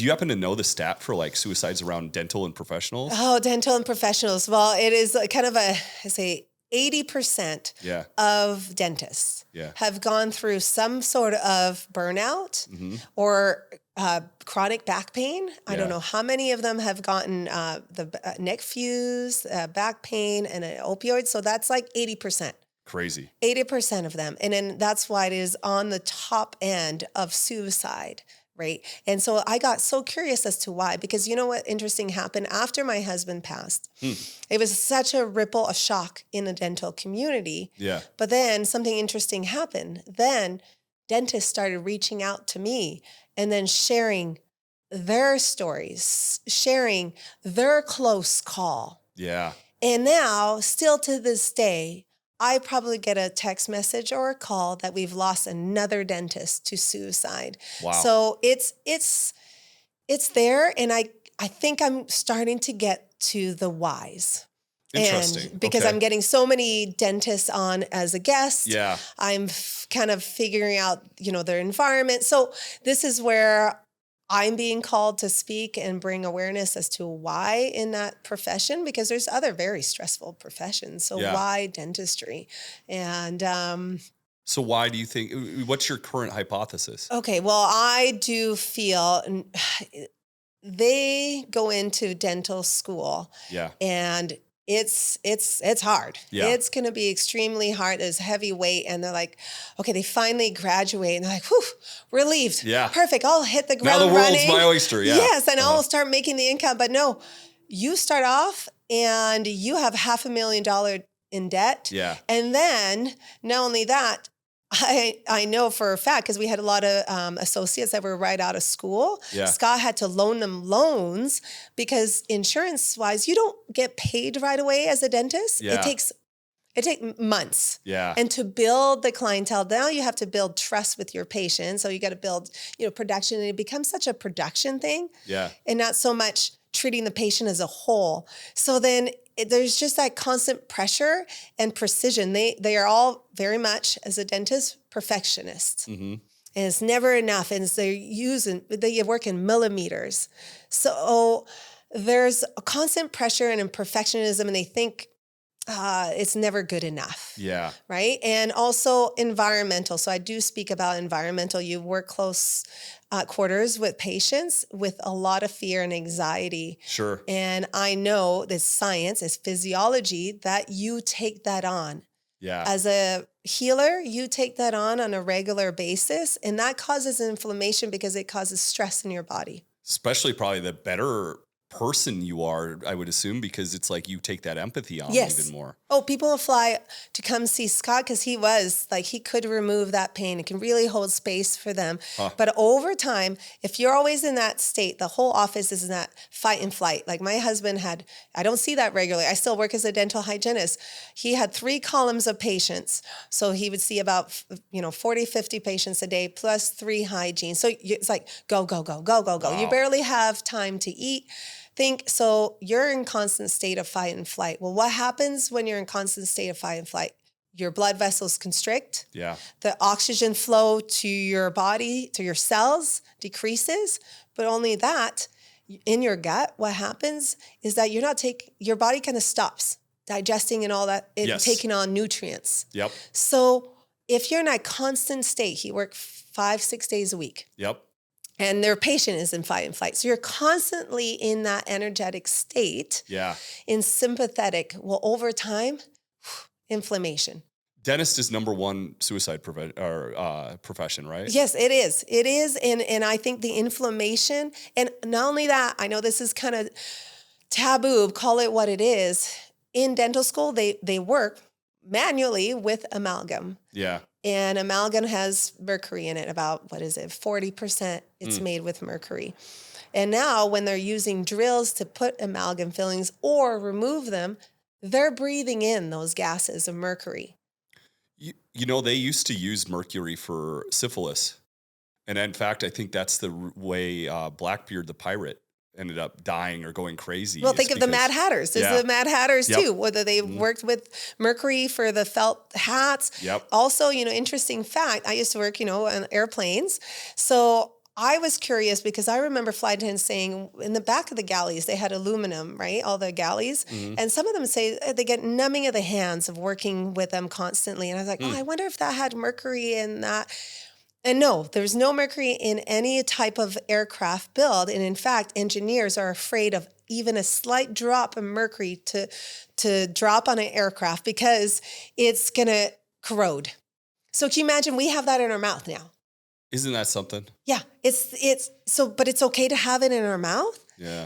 Do you happen to know the stat for like suicides around dental and professionals? Oh, dental and professionals. Well, it is kind of I say 80% of dentists have gone through some sort of burnout or chronic back pain. I don't know how many of them have gotten the neck fuse, back pain, and an opioid. So that's like 80%. Crazy. 80% of them. And then that's why it is on the top end of suicide. Right. And so I got so curious as to why, because you know what interesting happened after my husband passed? It was such a ripple, a shock in the dental community. Yeah. But then something interesting happened. Then dentists started reaching out to me and then sharing their stories, sharing their close call. Yeah. And now, still to this day, I probably get a text message or a call that we've lost another dentist to suicide. Wow. So it's there, and I think I'm starting to get to the whys. Interesting. And because I'm getting so many dentists on as a guest, I'm kind of figuring out, their environment. So this is where I'm being called to speak and bring awareness as to why in that profession, because there's other very stressful professions. So why dentistry? And so why do you think, what's your current hypothesis? Okay, well, I do feel they go into dental school and it's hard. Yeah. It's going to be extremely hard. There's heavy weight. And they're like, okay, they finally graduate and they're like, whew, relieved. Yeah. Perfect. I'll hit the ground running. Now the world's my oyster. Yeah. Yes. And I'll start making the income. But no, you start off and you have $500,000 in debt. Yeah. And then not only that, I know for a fact, because we had a lot of associates that were right out of school. Yeah. Scott had to loan them loans because insurance-wise, you don't get paid right away as a dentist. Yeah. It takes months. Yeah. And to build the clientele, now you have to build trust with your patient. So you got to build, production, and it becomes such a production thing. Yeah. And not so much treating the patient as a whole. So then there's just that constant pressure and precision. They are all very much, as a dentist, perfectionists. Mm-hmm. And it's never enough. And they work in millimeters. So there's a constant pressure and perfectionism, and they think it's never good enough. Yeah. Right. And also environmental. So I do speak about environmental. You work close quarters with patients with a lot of fear and anxiety. Sure. And I know this science, this physiology, that you take that on. Yeah. As a healer, you take that on a regular basis, and that causes inflammation because it causes stress in your body. Especially probably the better person you are, I would assume, because it's like you take that empathy on even more. Oh, people will fly to come see Scott because he could remove that pain. It can really hold space for them. But over time, if you're always in that state, the whole office is in that fight and flight. Like my husband I don't see that regularly. I still work as a dental hygienist. He had 3 columns of patients. So he would see about, 40, 50 patients a day plus 3 hygiene. So it's like, go, go, go, go, go, go. Wow. You barely have time to eat. So you're in constant state of fight and flight. Well, what happens when you're in constant state of fight and flight? Your blood vessels constrict. Yeah. The oxygen flow to your body, to your cells, decreases. But only that, in your gut, what happens is that your body kind of stops digesting and all that, taking on nutrients. Yep. So if you're in a constant state, you work 5-6 days a week. Yep. And their patient is in fight and flight. So you're constantly in that energetic state, in sympathetic. Well, over time, inflammation. Dentist is number 1 suicide profession, right? Yes, it is. It is. And I think the inflammation, and not only that, I know this is kind of taboo, call it what it is. In dental school, they work manually with amalgam. Yeah. And amalgam has mercury in it, about, 40% it's made with mercury. And now when they're using drills to put amalgam fillings or remove them, they're breathing in those gases of mercury. They used to use mercury for syphilis. And in fact, I think that's the way Blackbeard the pirate ended up dying or going crazy. Well, think of the Mad Hatters. There's the Mad Hatters too, whether they worked with mercury for the felt hats. Yep. Also, interesting fact, I used to work, on airplanes. So I was curious because I remember flight attendants saying in the back of the galleys, they had aluminum, right? All the galleys. Mhm. And some of them say they get numbing of the hands of working with them constantly. And I was like, oh, Mm. I wonder if that had mercury in that. And no, there's no mercury in any type of aircraft build. And in fact, engineers are afraid of even a slight drop of mercury to drop on an aircraft because it's going to corrode. So can you imagine we have that in our mouth now? Isn't that something? Yeah, but it's okay to have it in our mouth. Yeah.